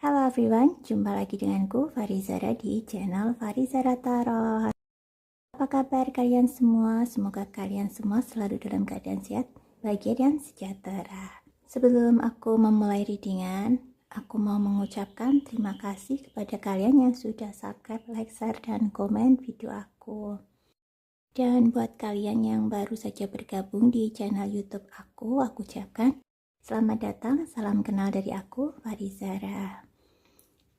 Halo everyone, jumpa lagi denganku Farizara di channel Farizara Tarot. Apa kabar kalian semua? Semoga kalian semua selalu dalam keadaan sehat, bahagia dan sejahtera. Sebelum aku memulai readingan, aku mau mengucapkan terima kasih kepada kalian yang sudah subscribe, like, share, dan komen video aku. Dan buat kalian yang baru saja bergabung di channel YouTube aku ucapkan selamat datang, salam kenal dari aku Farizara.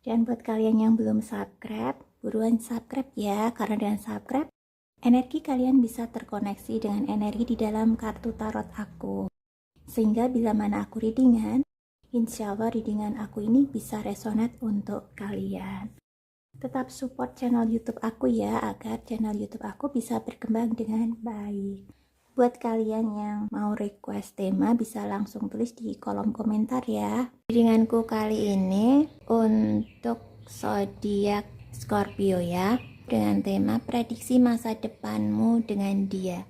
Dan buat kalian yang belum subscribe, buruan subscribe ya, karena dengan subscribe, energi kalian bisa terkoneksi dengan energi di dalam kartu tarot aku. Sehingga bila mana aku readingan, insya Allah readingan aku ini bisa resonate untuk kalian. Tetap support channel YouTube aku ya, agar channel YouTube aku bisa berkembang dengan baik. Buat kalian yang mau request tema bisa langsung tulis di kolom komentar ya. Readinganku kali ini untuk zodiak Scorpio ya, dengan tema prediksi masa depanmu dengan dia.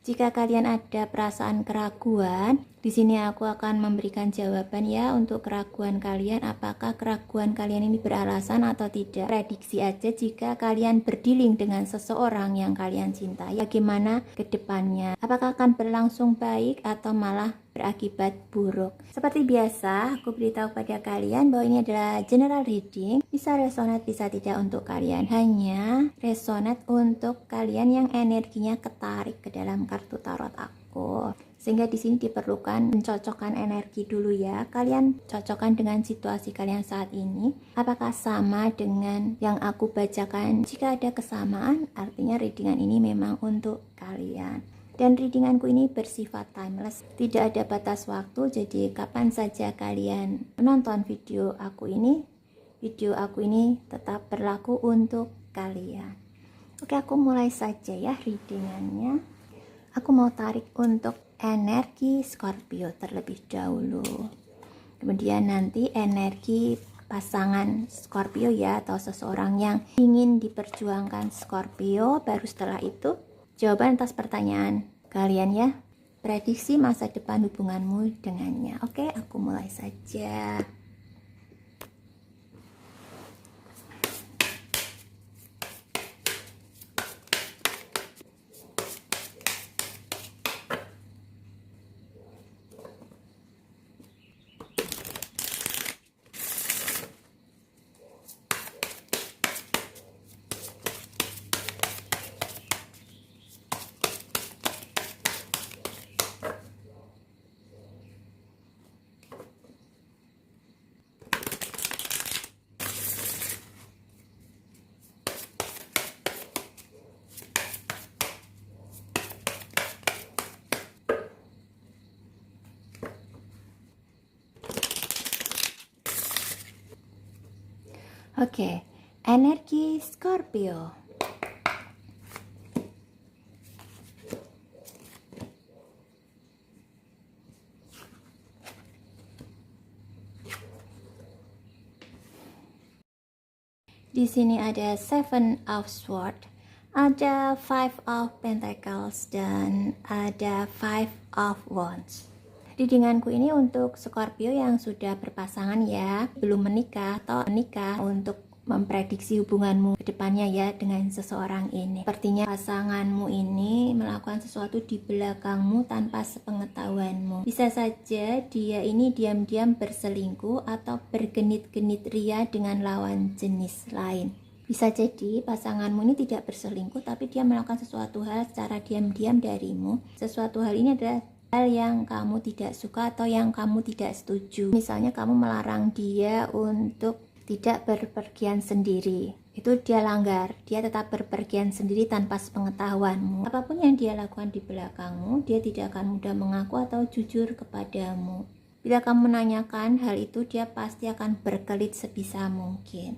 Jika kalian ada perasaan keraguan, di sini aku akan memberikan jawaban ya untuk keraguan kalian. Apakah keraguan kalian ini beralasan atau tidak? Prediksi aja jika kalian berdealing dengan seseorang yang kalian cintai. Bagaimana ke depannya? Apakah akan berlangsung baik atau malah berakibat buruk? Seperti biasa, aku beritahu pada kalian bahwa ini adalah general reading. Bisa resonate, bisa tidak untuk kalian. Hanya resonate untuk kalian yang energinya ketarik ke dalam kartu tarot aku. Sehingga di sini diperlukan mencocokkan energi dulu ya. Kalian cocokkan dengan situasi kalian saat ini. Apakah sama dengan yang aku bacakan? Jika ada kesamaan, artinya readingan ini memang untuk kalian. Dan readinganku ini bersifat timeless, tidak ada batas waktu, jadi kapan saja kalian menonton video aku ini tetap berlaku untuk kalian. Oke, aku mulai saja ya readingannya. Aku mau tarik untuk energi Scorpio terlebih dahulu. Kemudian nanti energi pasangan Scorpio ya, atau seseorang yang ingin diperjuangkan Scorpio. Baru setelah itu jawaban atas pertanyaan kalian ya, prediksi masa depan hubunganmu dengannya. Oke, aku mulai saja. Oke, energi Scorpio. Di sini ada Seven of Swords, ada Five of Pentacles, dan ada Five of Wands. Readinganku ini untuk Scorpio yang sudah berpasangan ya, belum menikah atau menikah, untuk memprediksi hubunganmu ke depannya ya dengan seseorang ini. Sepertinya pasanganmu ini melakukan sesuatu di belakangmu tanpa sepengetahuanmu. Bisa saja dia ini diam-diam berselingkuh atau bergenit-genit ria dengan lawan jenis lain. Bisa jadi pasanganmu ini tidak berselingkuh, tapi dia melakukan sesuatu hal secara diam-diam darimu. Sesuatu hal ini adalah hal yang kamu tidak suka atau yang kamu tidak setuju. Misalnya kamu melarang dia untuk tidak berpergian sendiri. Itu dia langgar, dia tetap berpergian sendiri tanpa sepengetahuanmu. Apapun yang dia lakukan di belakangmu, dia tidak akan mudah mengaku atau jujur kepadamu. Bila kamu menanyakan hal itu, dia pasti akan berkelit sebisa mungkin.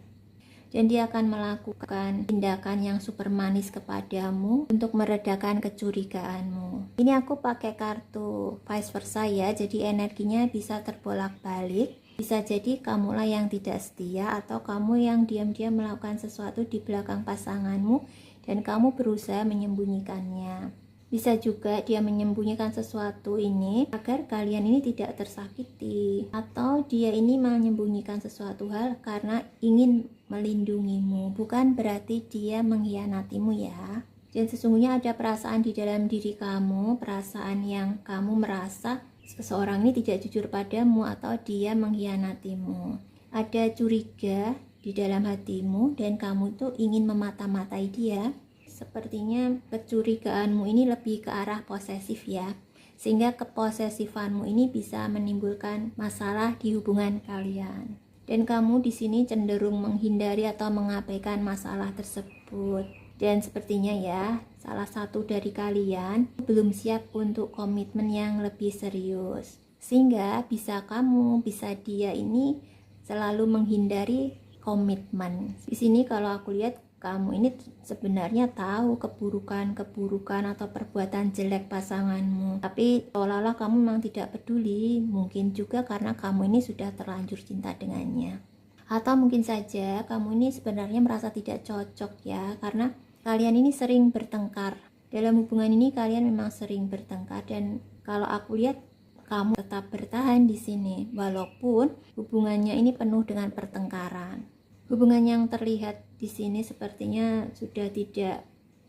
Dan dia akan melakukan tindakan yang super manis kepadamu untuk meredakan kecurigaanmu. Ini aku pakai kartu vice versa ya, jadi energinya bisa terbolak-balik. Bisa jadi kamulah yang tidak setia, atau kamu yang diam-diam melakukan sesuatu di belakang pasanganmu dan kamu berusaha menyembunyikannya. Bisa juga dia menyembunyikan sesuatu ini agar kalian ini tidak tersakiti, atau dia ini menyembunyikan sesuatu hal karena ingin melindungimu. Bukan berarti dia mengkhianatimu ya. Dan sesungguhnya ada perasaan di dalam diri kamu, perasaan yang kamu merasa seseorang ini tidak jujur padamu atau dia mengkhianatimu. Ada curiga di dalam hatimu dan kamu tuh ingin memata-matai dia. Sepertinya kecurigaanmu ini lebih ke arah posesif ya, sehingga keposesifanmu ini bisa menimbulkan masalah di hubungan kalian. Dan kamu di sini cenderung menghindari atau mengabaikan masalah tersebut. Dan sepertinya ya, salah satu dari kalian belum siap untuk komitmen yang lebih serius. Sehingga bisa kamu, bisa dia ini selalu menghindari komitmen. Di sini kalau aku lihat kamu ini sebenarnya tahu keburukan atau perbuatan jelek pasanganmu, tapi seolah-olah kamu memang tidak peduli. Mungkin juga karena kamu ini sudah terlanjur cinta dengannya, atau mungkin saja kamu ini sebenarnya merasa tidak cocok ya, karena kalian ini sering bertengkar. Dalam hubungan ini kalian memang sering bertengkar, dan kalau aku lihat kamu tetap bertahan di sini walaupun hubungannya ini penuh dengan pertengkaran. Hubungan yang terlihat di sini sepertinya sudah tidak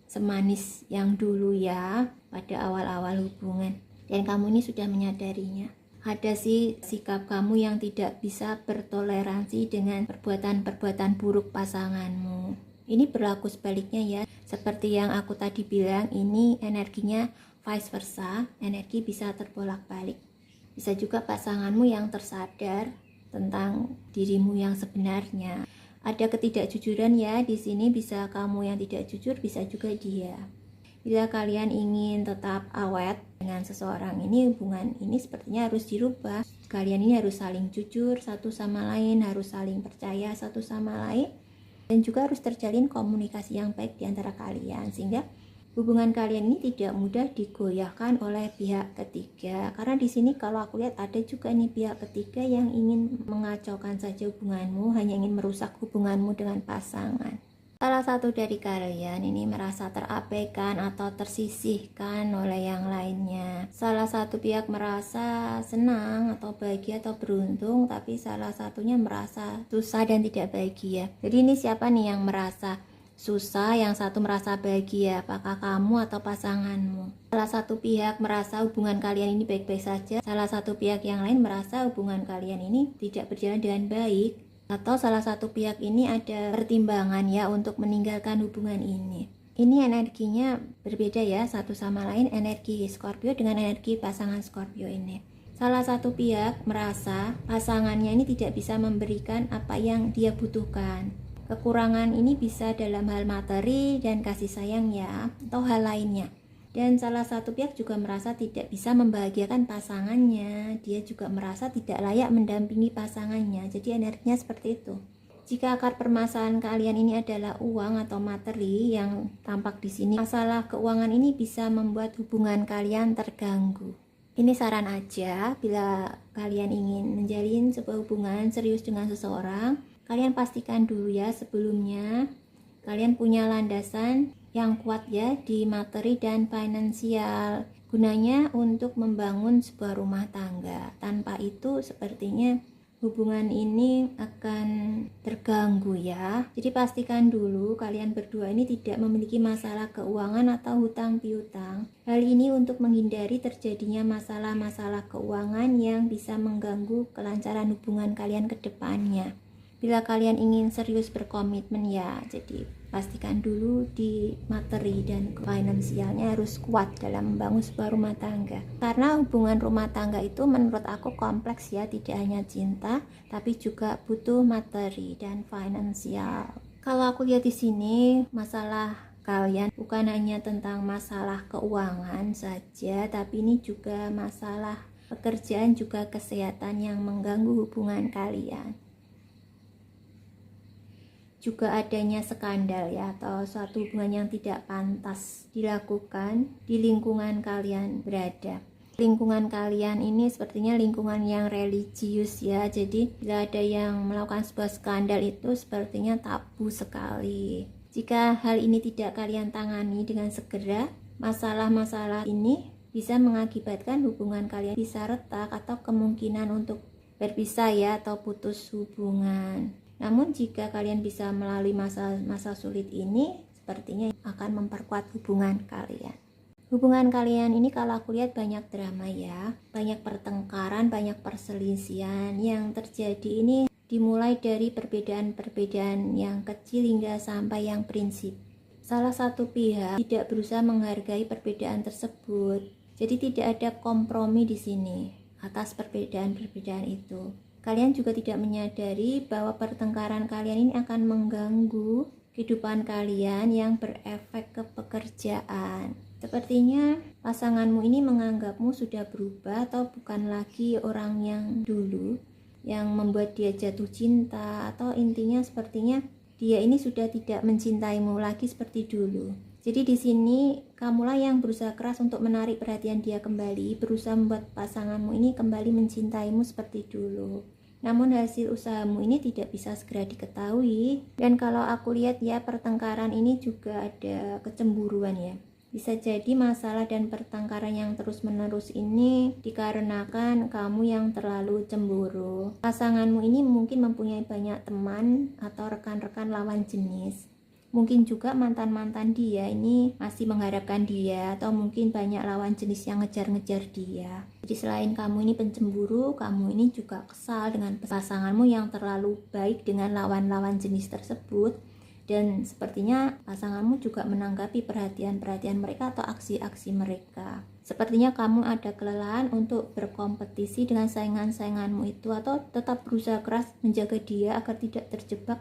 semanis yang dulu ya pada awal-awal hubungan, dan kamu ini sudah menyadarinya. Ada sih sikap kamu yang tidak bisa bertoleransi dengan perbuatan-perbuatan buruk pasanganmu. Ini berlaku sebaliknya ya, seperti yang aku tadi bilang, ini energinya vice versa, energi bisa terbolak-balik. Bisa juga pasanganmu yang tersadar tentang dirimu yang sebenarnya. Ada ketidakjujuran ya di sini, bisa kamu yang tidak jujur, bisa juga dia. Bila kalian ingin tetap awet dengan seseorang ini, hubungan ini sepertinya harus dirubah. Kalian ini harus saling jujur satu sama lain, harus saling percaya satu sama lain, dan juga harus terjalin komunikasi yang baik di antara kalian, sehingga hubungan kalian ini tidak mudah digoyahkan oleh pihak ketiga. Karena di sini kalau aku lihat ada juga nih pihak ketiga yang ingin mengacaukan saja hubunganmu, hanya ingin merusak hubunganmu dengan pasangan. Salah satu dari kalian ini merasa terabaikan atau tersisihkan oleh yang lainnya. Salah satu pihak merasa senang atau bahagia atau beruntung, tapi salah satunya merasa susah dan tidak bahagia. Jadi ini siapa nih yang merasa susah, yang satu merasa bahagia? Apakah kamu atau pasanganmu? Salah satu pihak merasa hubungan kalian ini baik-baik saja, salah satu pihak yang lain merasa hubungan kalian ini tidak berjalan dengan baik, atau salah satu pihak ini ada pertimbangan ya untuk meninggalkan hubungan ini. Ini energinya berbeda ya satu sama lain, energi Scorpio dengan energi pasangan Scorpio ini. Salah satu pihak merasa pasangannya ini tidak bisa memberikan apa yang dia butuhkan. Kekurangan ini bisa dalam hal materi dan kasih sayang ya, atau hal lainnya. Dan salah satu pihak juga merasa tidak bisa membahagiakan pasangannya. Dia juga merasa tidak layak mendampingi pasangannya. Jadi energinya seperti itu. Jika akar permasalahan kalian ini adalah uang atau materi yang tampak di sini, masalah keuangan ini bisa membuat hubungan kalian terganggu. Ini saran aja, bila kalian ingin menjalin sebuah hubungan serius dengan seseorang, kalian pastikan dulu ya sebelumnya kalian punya landasan yang kuat ya di materi dan finansial, gunanya untuk membangun sebuah rumah tangga. Tanpa itu sepertinya hubungan ini akan terganggu ya. Jadi pastikan dulu kalian berdua ini tidak memiliki masalah keuangan atau hutang piutang. Hal ini untuk menghindari terjadinya masalah-masalah keuangan yang bisa mengganggu kelancaran hubungan kalian ke depannya. Bila kalian ingin serius berkomitmen ya, jadi pastikan dulu di materi dan finansialnya harus kuat dalam membangun sebuah rumah tangga. Karena hubungan rumah tangga itu menurut aku kompleks ya, tidak hanya cinta, tapi juga butuh materi dan finansial. Kalau aku lihat di sini, masalah kalian bukan hanya tentang masalah keuangan saja, tapi ini juga masalah pekerjaan, juga kesehatan yang mengganggu hubungan kalian. Juga adanya skandal ya, atau suatu hubungan yang tidak pantas dilakukan di lingkungan kalian berada. Lingkungan kalian ini sepertinya lingkungan yang religius ya, jadi bila ada yang melakukan sebuah skandal itu sepertinya tabu sekali. Jika hal ini tidak kalian tangani dengan segera, Masalah-masalah ini bisa mengakibatkan hubungan kalian bisa retak atau kemungkinan untuk berpisah ya, atau putus hubungan. Namun jika kalian bisa melalui masa sulit ini, sepertinya akan memperkuat hubungan kalian. Hubungan kalian ini kalau aku lihat banyak drama ya, banyak pertengkaran, banyak perselisihan yang terjadi ini dimulai dari perbedaan-perbedaan yang kecil hingga sampai yang prinsip. Salah satu pihak tidak berusaha menghargai perbedaan tersebut, jadi tidak ada kompromi di sini atas perbedaan-perbedaan itu. Kalian juga tidak menyadari bahwa pertengkaran kalian ini akan mengganggu kehidupan kalian yang berefek ke pekerjaan. Sepertinya pasanganmu ini menganggapmu sudah berubah atau bukan lagi orang yang dulu, yang membuat dia jatuh cinta, atau intinya sepertinya dia ini sudah tidak mencintaimu lagi seperti dulu. Jadi di sini kamulah yang berusaha keras untuk menarik perhatian dia kembali, berusaha membuat pasanganmu ini kembali mencintaimu seperti dulu. Namun hasil usahamu ini tidak bisa segera diketahui. Dan kalau aku lihat ya, pertengkaran ini juga ada kecemburuan ya. Bisa jadi masalah dan pertengkaran yang terus-menerus ini dikarenakan kamu yang terlalu cemburu. Pasanganmu ini mungkin mempunyai banyak teman atau rekan-rekan lawan jenis. Mungkin juga mantan-mantan dia ini masih mengharapkan dia, atau mungkin banyak lawan jenis yang ngejar-ngejar dia. Jadi selain kamu ini pencemburu, kamu ini juga kesal dengan pasanganmu yang terlalu baik dengan lawan-lawan jenis tersebut. Dan sepertinya pasanganmu juga menanggapi perhatian-perhatian mereka atau aksi-aksi mereka. Sepertinya kamu ada kelelahan untuk berkompetisi dengan saingan-sainganmu itu, atau tetap berusaha keras menjaga dia agar tidak terjebak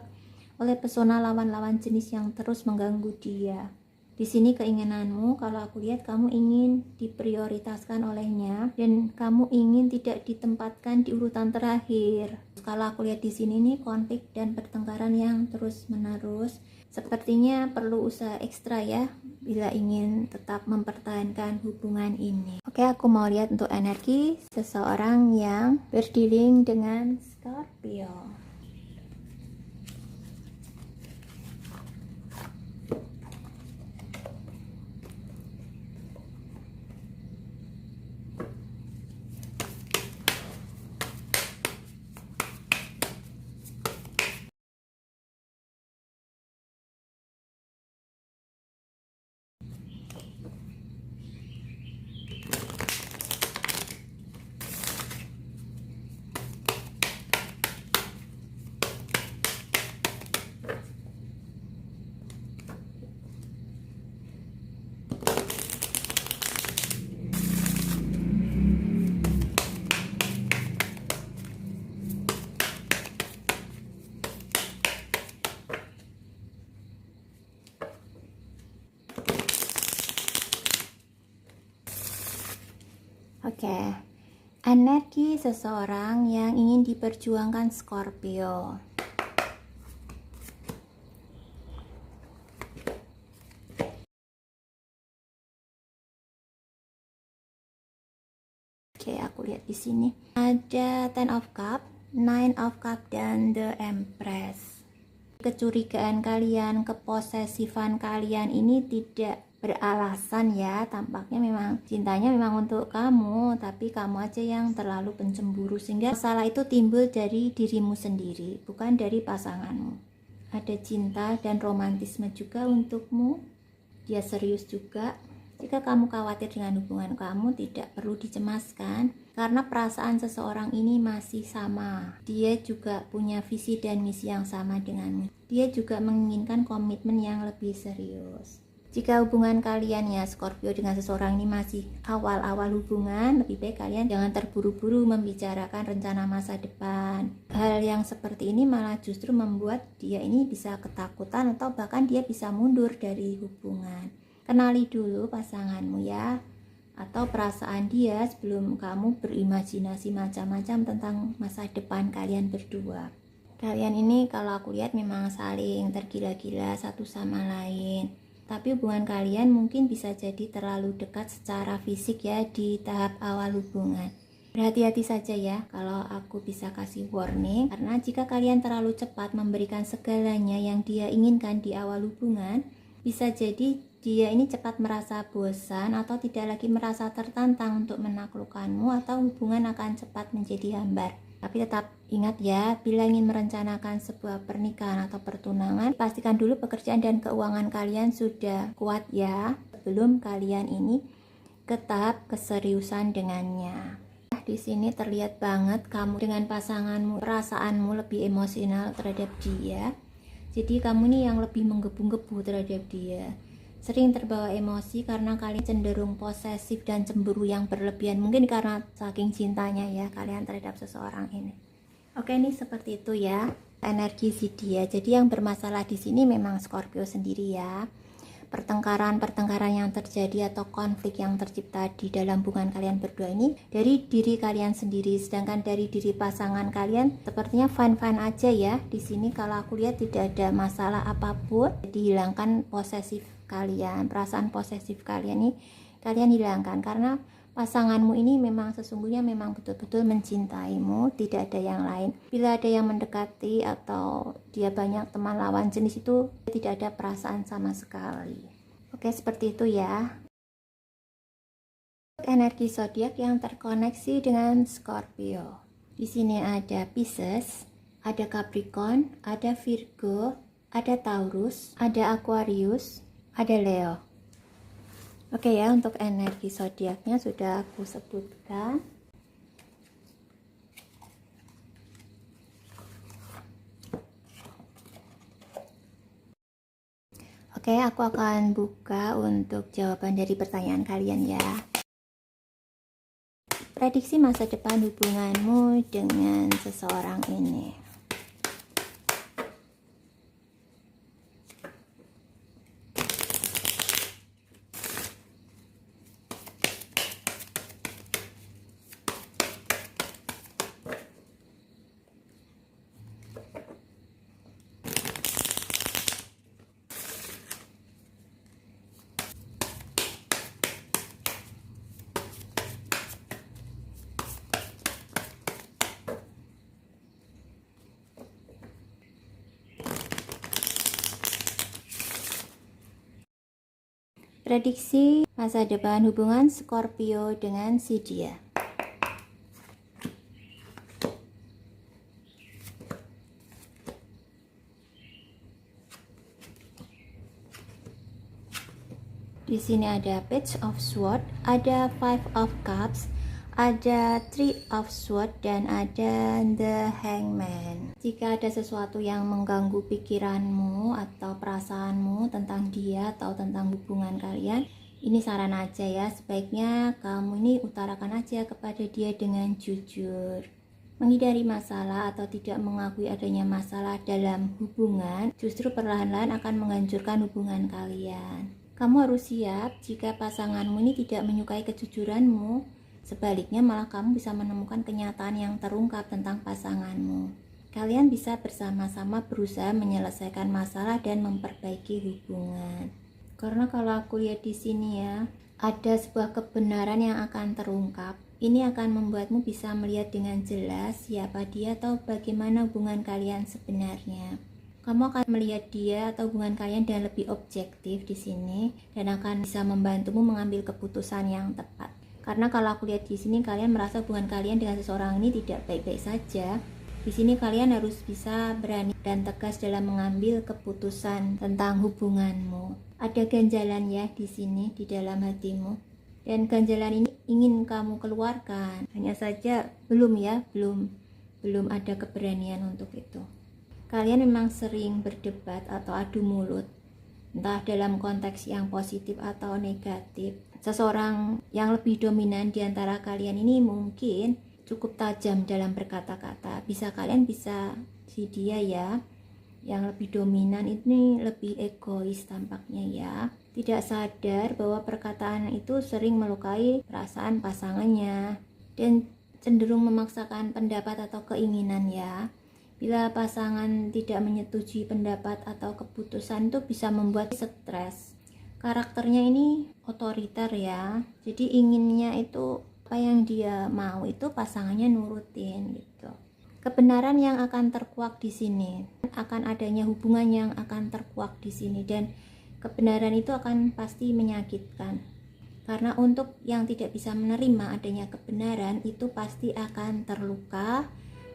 oleh pesona lawan-lawan jenis yang terus mengganggu dia. Di sini keinginanmu, kalau aku lihat kamu ingin diprioritaskan olehnya dan kamu ingin tidak ditempatkan di urutan terakhir. Kalau aku lihat di sini nih konflik dan pertengkaran yang terus-menerus, sepertinya perlu usaha ekstra ya bila ingin tetap mempertahankan hubungan ini. Oke, aku mau lihat untuk energi seseorang yang berdealing dengan Scorpio. Oke, energi seseorang yang ingin diperjuangkan Scorpio. Oke, aku lihat di sini ada Ten of Cup, Nine of Cup, dan The Empress. Kecurigaan kalian, keposesifan kalian ini tidak beralasan ya. Tampaknya memang cintanya memang untuk kamu, tapi kamu aja yang terlalu pencemburu sehingga masalah itu timbul dari dirimu sendiri, bukan dari pasanganmu. Ada cinta dan romantisme juga untukmu, dia serius juga. Jika kamu khawatir dengan hubungan kamu, tidak perlu dicemaskan karena perasaan seseorang ini masih sama. Dia juga punya visi dan misi yang sama denganmu. Dia juga menginginkan komitmen yang lebih serius. Jika hubungan kalian ya Scorpio dengan seseorang ini masih awal-awal hubungan, lebih baik kalian jangan terburu-buru membicarakan rencana masa depan. Hal yang seperti ini malah justru membuat dia ini bisa ketakutan atau bahkan dia bisa mundur dari hubungan. Kenali dulu pasanganmu ya, atau perasaan dia sebelum kamu berimajinasi macam-macam tentang masa depan kalian berdua. Kalian ini kalau aku lihat memang saling tergila-gila satu sama lain. Tapi hubungan kalian mungkin bisa jadi terlalu dekat secara fisik ya di tahap awal hubungan. Berhati-hati saja ya kalau aku bisa kasih warning, karena jika kalian terlalu cepat memberikan segalanya yang dia inginkan di awal hubungan, bisa jadi dia ini cepat merasa bosan atau tidak lagi merasa tertantang untuk menaklukkanmu, atau hubungan akan cepat menjadi hambar. Tapi tetap ingat ya, bila ingin merencanakan sebuah pernikahan atau pertunangan, pastikan dulu pekerjaan dan keuangan kalian sudah kuat ya, sebelum kalian ini ke tahap keseriusan dengannya. Di sini terlihat banget kamu dengan pasanganmu, perasaanmu lebih emosional terhadap dia. Jadi kamu nih yang lebih menggebu-gebu terhadap dia, sering terbawa emosi karena kalian cenderung posesif dan cemburu yang berlebihan, mungkin karena saking cintanya ya kalian terhadap seseorang ini. Oke, ini seperti itu ya energi si dia. Jadi yang bermasalah di sini memang Scorpio sendiri ya. Pertengkaran yang terjadi atau konflik yang tercipta di dalam hubungan kalian berdua ini dari diri kalian sendiri, sedangkan dari diri pasangan kalian sepertinya fine-fine aja ya. Di sini kalau aku lihat tidak ada masalah apapun. Dihilangkan posesif kalian, perasaan posesif kalian ini kalian hilangkan, karena pasanganmu ini memang sesungguhnya memang betul-betul mencintaimu, tidak ada yang lain. Bila ada yang mendekati atau dia banyak teman lawan jenis, itu tidak ada perasaan sama sekali. Oke, seperti itu ya. Energi zodiak yang terkoneksi dengan Scorpio. Di sini ada Pisces, ada Capricorn, ada Virgo, ada Taurus, ada Aquarius, ada Leo. Oke ya, untuk energi zodiaknya sudah aku sebutkan. Oke, aku akan buka untuk jawaban dari pertanyaan kalian ya. Prediksi masa depan hubunganmu dengan seseorang ini. Prediksi masa depan hubungan Scorpio dengan si dia. Di sini ada Page of Swords, ada Five of Cups, ada Three of Swords, dan ada The Hangman. Jika ada sesuatu yang mengganggu pikiranmu atau perasaanmu tentang dia atau tentang hubungan kalian, ini saran aja ya, sebaiknya kamu ini utarakan aja kepada dia dengan jujur. Menghindari masalah atau tidak mengakui adanya masalah dalam hubungan justru perlahan-lahan akan menghancurkan hubungan kalian. Kamu harus siap jika pasanganmu ini tidak menyukai kejujuranmu. Sebaliknya malah kamu bisa menemukan kenyataan yang terungkap tentang pasanganmu. Kalian bisa bersama-sama berusaha menyelesaikan masalah dan memperbaiki hubungan. Karena kalau aku lihat di sini ya, ada sebuah kebenaran yang akan terungkap. Ini akan membuatmu bisa melihat dengan jelas siapa dia atau bagaimana hubungan kalian sebenarnya. Kamu akan melihat dia atau hubungan kalian dengan lebih objektif di sini dan akan bisa membantumu mengambil keputusan yang tepat. Karena kalau aku lihat di sini kalian merasa hubungan kalian dengan seseorang ini tidak baik-baik saja. Di sini kalian harus bisa berani dan tegas dalam mengambil keputusan tentang hubunganmu. Ada ganjalan ya di sini di dalam hatimu. Dan ganjalan ini ingin kamu keluarkan. Hanya saja belum ada keberanian untuk itu. Kalian memang sering berdebat atau adu mulut, entah dalam konteks yang positif atau negatif. Seseorang yang lebih dominan di antara kalian ini mungkin cukup tajam dalam berkata-kata. Kalian bisa si dia ya, yang lebih dominan ini lebih egois tampaknya ya. Tidak sadar bahwa perkataan itu sering melukai perasaan pasangannya dan cenderung memaksakan pendapat atau keinginan ya. Bila pasangan tidak menyetujui pendapat atau keputusan itu bisa membuat stres. Karakternya ini otoriter ya. Jadi inginnya itu apa yang dia mau itu pasangannya nurutin gitu. Kebenaran yang akan terkuak di sini, akan adanya hubungan yang akan terkuak di sini, dan kebenaran itu akan pasti menyakitkan. Karena untuk yang tidak bisa menerima adanya kebenaran itu pasti akan terluka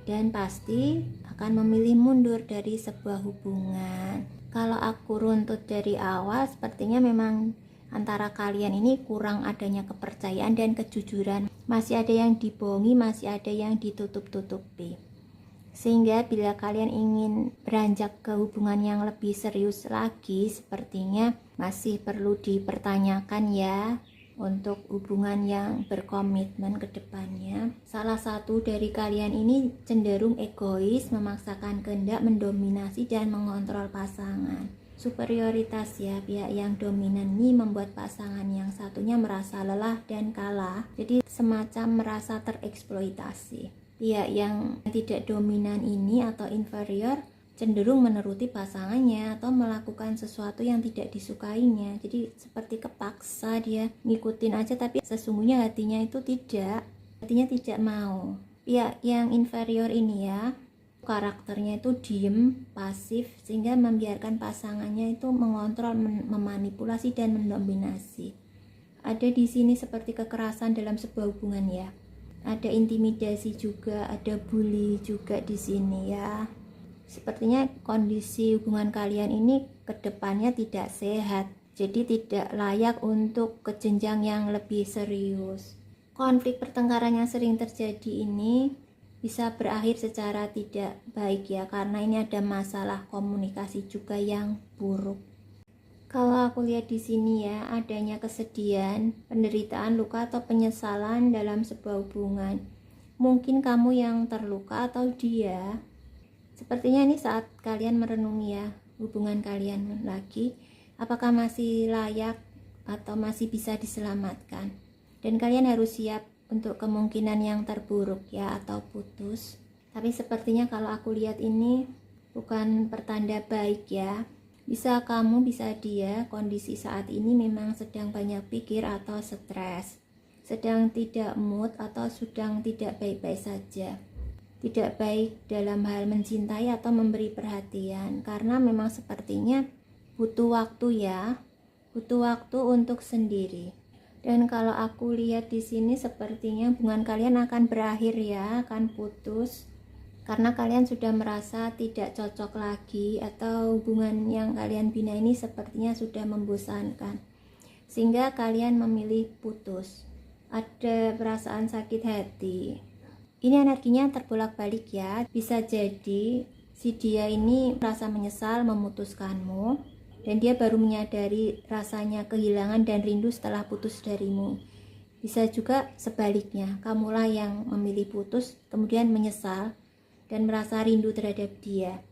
dan pasti akan memilih mundur dari sebuah hubungan. Kalau aku runtut dari awal, sepertinya memang antara kalian ini kurang adanya kepercayaan dan kejujuran. Masih ada yang dibohongi, masih ada yang ditutup-tutupi. Sehingga bila kalian ingin beranjak ke hubungan yang lebih serius lagi, sepertinya masih perlu dipertanyakan ya untuk hubungan yang berkomitmen ke depannya. Salah satu dari kalian ini cenderung egois, memaksakan kehendak, mendominasi dan mengontrol pasangan. Superioritas ya, pihak yang dominan ini membuat pasangan yang satunya merasa lelah dan kalah. Jadi semacam merasa tereksploitasi. Pihak yang tidak dominan ini atau inferior cenderung menuruti pasangannya atau melakukan sesuatu yang tidak disukainya. Jadi seperti kepaksa dia ngikutin aja, tapi sesungguhnya hatinya itu hatinya tidak mau. Pihak yang inferior ini ya, karakternya itu diem, pasif, sehingga membiarkan pasangannya itu mengontrol, memanipulasi dan mendominasi. Ada di sini seperti kekerasan dalam sebuah hubungan ya. Ada intimidasi juga, ada bully juga di sini ya. Sepertinya kondisi hubungan kalian ini kedepannya tidak sehat, jadi tidak layak untuk ke jenjang yang lebih serius. Konflik pertengkaran yang sering terjadi ini bisa berakhir secara tidak baik ya, karena ini ada masalah komunikasi juga yang buruk. Kalau aku lihat di sini ya, adanya kesedihan, penderitaan, luka atau penyesalan dalam sebuah hubungan. Mungkin kamu yang terluka atau dia. Sepertinya ini saat kalian merenungi ya, hubungan kalian lagi, apakah masih layak atau masih bisa diselamatkan. Dan kalian harus siap untuk kemungkinan yang terburuk ya, atau putus. Tapi sepertinya kalau aku lihat ini bukan pertanda baik ya. Bisa kamu, bisa dia, kondisi saat ini memang sedang banyak pikir atau stres, sedang tidak mood atau sedang tidak baik-baik saja. Tidak baik dalam hal mencintai atau memberi perhatian, karena memang sepertinya butuh waktu ya, butuh waktu untuk sendiri. Dan kalau aku lihat di sini sepertinya hubungan kalian akan berakhir ya, akan putus. Karena kalian sudah merasa tidak cocok lagi atau hubungan yang kalian bina ini sepertinya sudah membosankan. Sehingga kalian memilih putus. Ada perasaan sakit hati. Ini energinya terbolak-balik ya. Bisa jadi si dia ini merasa menyesal memutuskanmu dan dia baru menyadari rasanya kehilangan dan rindu setelah putus darimu. Bisa juga sebaliknya, kamulah yang memilih putus kemudian menyesal dan merasa rindu terhadap dia.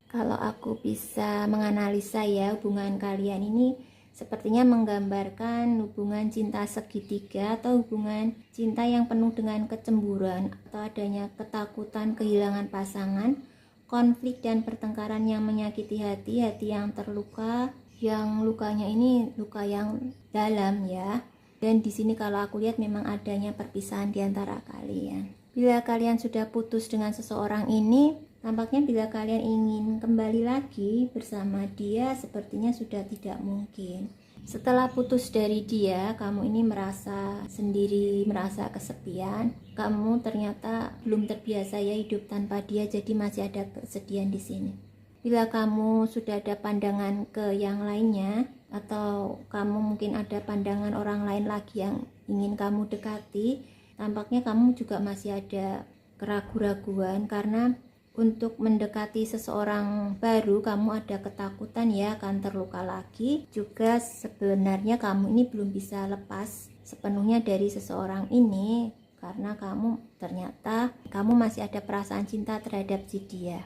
Kalau aku bisa menganalisa ya, hubungan kalian ini sepertinya menggambarkan hubungan cinta segitiga atau hubungan cinta yang penuh dengan kecemburuan atau adanya ketakutan kehilangan pasangan, konflik dan pertengkaran yang menyakiti hati yang terluka, yang lukanya ini luka yang dalam ya. Dan di sini kalau aku lihat memang adanya perpisahan di antara kalian. Bila kalian sudah putus dengan seseorang ini, tampaknya bila kalian ingin kembali lagi bersama dia, sepertinya sudah tidak mungkin. Setelah putus dari dia, kamu ini merasa sendiri, merasa kesepian. Kamu ternyata belum terbiasa ya hidup tanpa dia, jadi masih ada kesedihan di sini. Bila kamu sudah ada pandangan ke yang lainnya, atau kamu mungkin ada pandangan orang lain lagi yang ingin kamu dekati, tampaknya kamu juga masih ada keraguan-raguan karena untuk mendekati seseorang baru kamu ada ketakutan ya akan terluka lagi. Juga sebenarnya kamu ini belum bisa lepas sepenuhnya dari seseorang ini karena ternyata kamu masih ada perasaan cinta terhadap si dia.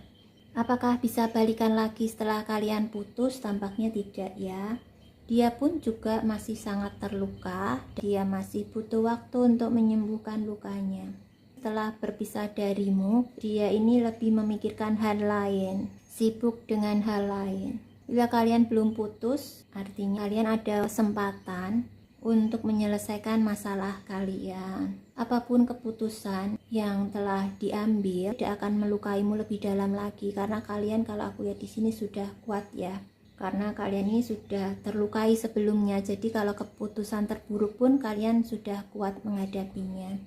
Apakah bisa balikan lagi setelah kalian putus? Tampaknya tidak ya. Dia pun juga masih sangat terluka, dia masih butuh waktu untuk menyembuhkan lukanya. Setelah berpisah darimu, dia ini lebih memikirkan hal lain, sibuk dengan hal lain. Bila kalian belum putus, artinya kalian ada kesempatan untuk menyelesaikan masalah kalian. Apapun keputusan yang telah diambil tidak akan melukaimu lebih dalam lagi karena kalian kalau aku lihat di sini sudah kuat ya. karena kalian ini sudah terlukai sebelumnya. Jadi kalau keputusan terburuk pun kalian sudah kuat menghadapinya.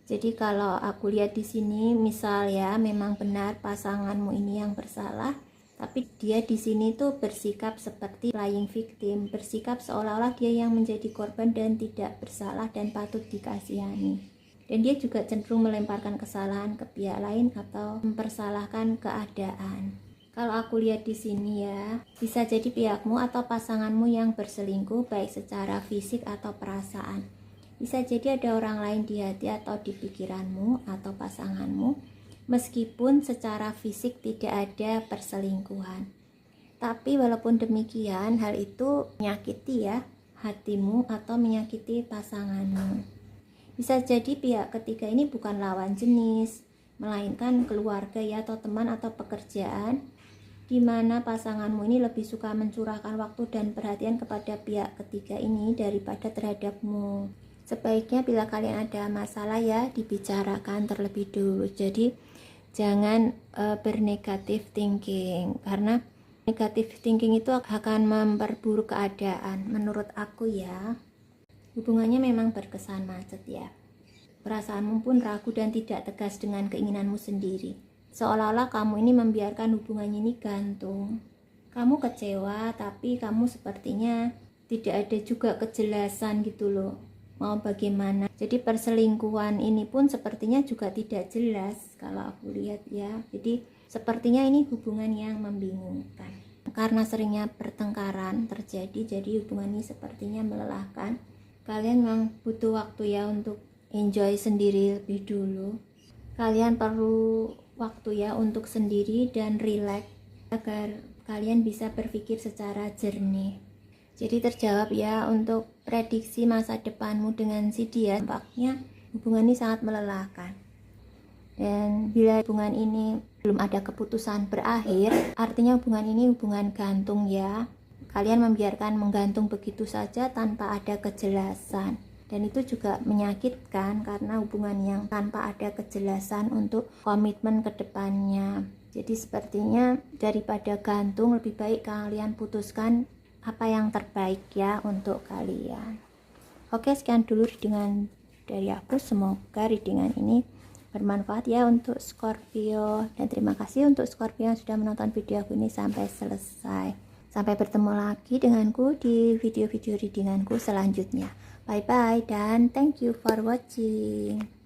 Jadi kalau aku lihat di sini, misal ya, memang benar pasanganmu ini yang bersalah, tapi dia di sini tuh bersikap seperti playing victim, bersikap seolah-olah dia yang menjadi korban dan tidak bersalah dan patut dikasihani. Dan dia juga cenderung melemparkan kesalahan ke pihak lain atau mempersalahkan keadaan. Kalau aku lihat di sini ya, bisa jadi pihakmu atau pasanganmu yang berselingkuh baik secara fisik atau perasaan. Bisa jadi ada orang lain di hati atau di pikiranmu atau pasanganmu, meskipun secara fisik tidak ada perselingkuhan. Tapi walaupun demikian, hal itu menyakiti ya hatimu atau menyakiti pasanganmu. Bisa jadi pihak ketiga ini bukan lawan jenis, melainkan keluarga ya, atau teman atau pekerjaan, di mana pasanganmu ini lebih suka mencurahkan waktu dan perhatian kepada pihak ketiga ini daripada terhadapmu. Sebaiknya bila kalian ada masalah ya dibicarakan terlebih dulu. Jadi jangan bernegatif thinking, karena negatif thinking itu akan memperburuk keadaan. Menurut aku ya, hubungannya memang berkesan macet ya. Perasaanmu pun ragu dan tidak tegas dengan keinginanmu sendiri. Seolah-olah kamu ini membiarkan hubungannya ini gantung. Kamu kecewa, tapi kamu sepertinya tidak ada juga kejelasan gitu loh, mau bagaimana. Jadi perselingkuhan ini pun sepertinya juga tidak jelas kalau aku lihat ya. Jadi sepertinya ini hubungan yang membingungkan. Karena seringnya pertengkaran terjadi, jadi hubungan ini sepertinya melelahkan. Kalian memang butuh waktu ya untuk enjoy sendiri lebih dulu. Kalian perlu waktu ya untuk sendiri dan relax agar kalian bisa berpikir secara jernih. Jadi terjawab ya untuk prediksi masa depanmu dengan si dia. Tampaknya hubungan ini sangat melelahkan. Dan bila hubungan ini belum ada keputusan berakhir, artinya hubungan ini hubungan gantung ya. Kalian membiarkan menggantung begitu saja tanpa ada kejelasan. Dan itu juga menyakitkan karena hubungan yang tanpa ada kejelasan untuk komitmen ke depannya. Jadi sepertinya daripada gantung, lebih baik kalian putuskan apa yang terbaik ya untuk kalian. Oke, sekian dulu readingan dari aku. Semoga readingan ini bermanfaat ya untuk Scorpio. Dan terima kasih untuk Scorpio yang sudah menonton video aku ini sampai selesai. Sampai bertemu lagi denganku di video-video readinganku selanjutnya. Bye bye dan thank you for watching.